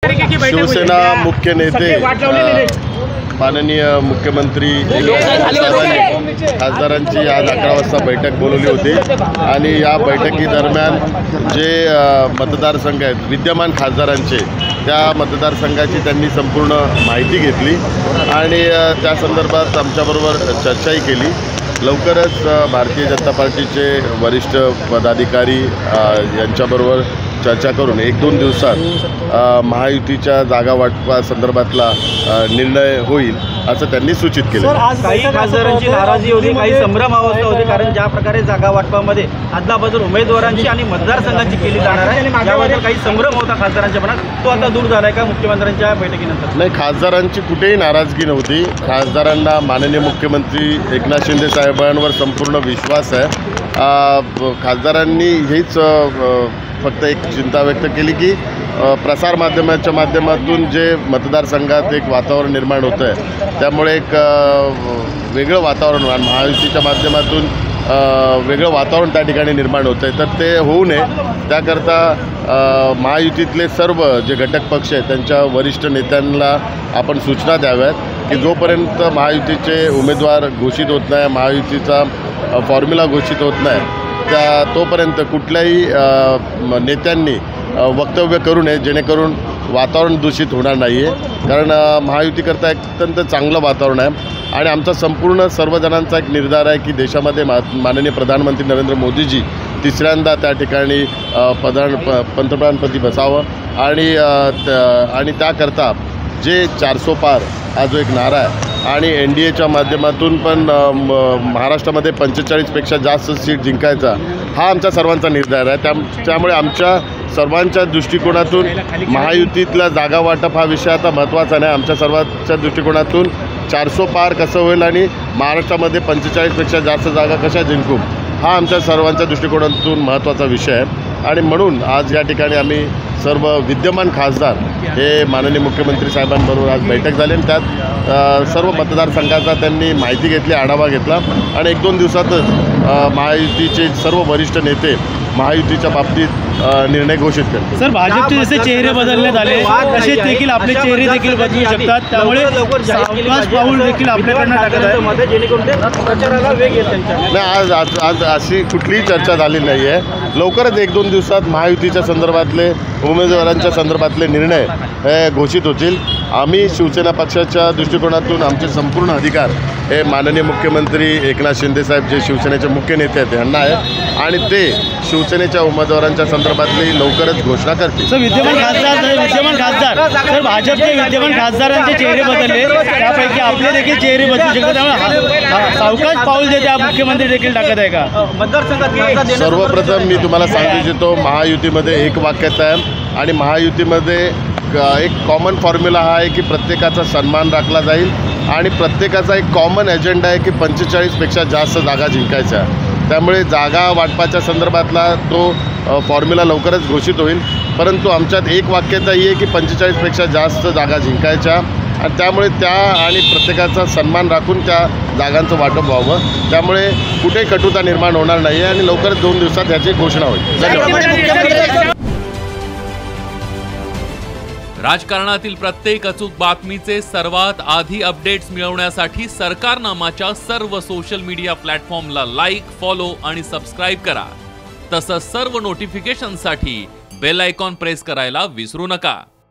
शिवसेना मुख्य नेते माननीय मुख्यमंत्री खासदारांची आज 11 वाजता बैठक बोलवली होती आणि या बैठकीदरम्यान जे मतदारसंघ आहेत विद्यमान खासदारांचे त्या मतदारसंघाची त्यांनी संपूर्ण माहिती घेतली आणि त्या संदर्भात आमच्याबरोबर चर्चाही केली। लवकरच भारतीय जनता पार्टीचे वरिष्ठ पदाधिकारी यांच्याबरोबर चर्चा करून 1-2 दिवसात महायुतीच्या जागा वाटपा संदर्भातला निर्णय होईल असं त्यांनी सूचित केलं। काही खासदारांची नाराजी होती, काही संभ्रम अवस्था होती, कारण ज्या प्रकारे जागा वाटपामध्ये अदलाबदल उमेदवारांची आणि मतदारसंघाची केली जाणार आहे याबद्दल काही संभ्रम होता खासदारांच्या मनात, तो आता दूर झालाय का मुख्यमंत्र्यांच्या बैठकीनंतर? नाही, खासदारांची कुठेही नाराजगी नव्हती। खासदारांना माननीय मुख्यमंत्री एकनाथ शिंदे साहेबांवर संपूर्ण विश्वास आहे। खासदारांनी हीच फक्त एक चिंता व्यक्त केली की प्रसारमाध्यमाच्या माध्यमातून जे मतदारसंघात एक वातावरण निर्माण होतं आहे त्यामुळे एक वेगळं वातावरण महायुतीच्या माध्यमातून वेगळं वातावरण त्या ठिकाणी निर्माण होतं आहे, तर ते होऊ नये त्याकरता महायुतीतले सर्व जे घटक पक्ष आहेत त्यांच्या वरिष्ठ नेत्यांना आपण सूचना द्याव्यात की जोपर्यंत महायुतीचे उमेदवार घोषित होत नाही, महायुतीचा फॉर्म्युला घोषित होत नाही तोपर्यंत कुठल्याही नेत्यांनी वक्तव्य करू नये जेणेकरून वातावरण दूषित होणार नाही आहे। कारण महायुतीकरता एक अत्यंत चांगलं वातावरण आहे आणि आमचा संपूर्ण सर्वजणांचा एक निर्धार आहे की देशामध्ये माननीय प्रधानमंत्री नरेंद्र मोदीजी तिसऱ्यांदा त्या ठिकाणी पंतप्रधानपदी बसावं आणि त्याकरता जे 400 पार हा जो एक नारा आहे आणि NDAच्या माध्यमातून पण महाराष्ट्रामध्ये 45पेक्षा जास्त सीट जिंकायचा हा आमच्या सर्वांचा निर्धार आहे। त्यामुळे आमच्या सर्वांच्या दृष्टिकोनातून महायुतीतला जागा वाटप हा विषय आता महत्त्वाचा नाही। आमच्या सर्वांच्या दृष्टिकोनातून 400 पार कसं होईल आणि महाराष्ट्रामध्ये 45पेक्षा जास्त जागा कशा जिंकू हा आमच्या सर्वांच्या दृष्टिकोनातून महत्त्वाचा विषय आहे आणि म्हणून आज या ठिकाणी आम्ही सर्व विद्यमान खासदार हे माननीय मुख्यमंत्री साहेबांबरोबर आज बैठक झाली आणि त्यात सर्व मतदारसंघाचा त्यांनी माहिती घेतली, आढावा घेतला आणि 1-2 दिवसातच महायुतीचे सर्व वरिष्ठ नेते महायुतीच्या बाबतीत निर्णय घोषित करतील। सर, भाजपचे जसे चेहरे बदलण्यात आले तसेच देखील आपले चेहरे देखील बदलू शकतात, त्यामुळे पाऊल देखील आपल्याकडनं टाकत आहे जेणेकरून प्रचाराला वेग येईल त्यांच्या। नाही, आज अशी कुठलीही चर्चा झाली नाही आहे। लवकरच 1-2 दिवसात महायुतीच्या संदर्भातले उमेदवारांच्या संदर्भातले निर्णय हे घोषित होतील। आम्ही शिवसेना पक्षाच्या दृष्टिकोनातून आमचे संपूर्ण अधिकार हे माननीय मुख्यमंत्री एकनाथ शिंदे साहेब जे शिवसेनेचे मुख्य नेते आहेत यांना आहे आणि ते शिवसेनेच्या उमेदवारांच्या संदर्भातली लवकरच घोषणा करतील। सर, विद्यमान खासदार सर भाजपचे विद्यमान खासदारांचे चेहरे बदलले, त्यापैकी आपले देखील चेहरे बदलू शकतात, त्यामुळे सावकाश पाऊल देते मुख्यमंत्री देखील टाकत आहे का मतदारसंघात? सर्वप्रथम मी तुम्हाला सांगू इच्छितो महायुतीमध्ये एक वाक्यता आहे आणि महायुतीमध्ये एक कॉमन फॉर्म्युला हा आहे की प्रत्येकाचा सन्मान राखला जाईल आणि प्रत्येकाचा एक कॉमन एजेंडा आहे की 45पेक्षा जास्त जागा जिंकायच्या। त्यामुळे जागा वाटपाच्या संदर्भातला तो फॉर्म्युला लवकरच घोषित होईल, परंतु आमच्यात एक वाक्यता ही आहे की 45पेक्षा जास्त जागा जिंकायच्या आणि त्यामुळे त्या आणि प्रत्येकाचा सन्मान राखून त्या जागांचं वाटप व्हावं। त्यामुळे कुठेही कटुता निर्माण होणार नाही आहे आणि लवकरच 2 दिवसात ह्याची घोषणा होईल। धन्यवाद। राजकारणातील प्रत्येक अचूक बातमीचे सर्वात आधी अपडेट्स मिळवण्यासाठी सरकारनामाच्या सर्व सोशल मीडिया प्लॅटफॉर्मला लाईक, फॉलो आणि सबस्क्राईब करा। तसंच सर्व नोटिफिकेशनसाठी बेल आयकॉन प्रेस करायला विसरू नका।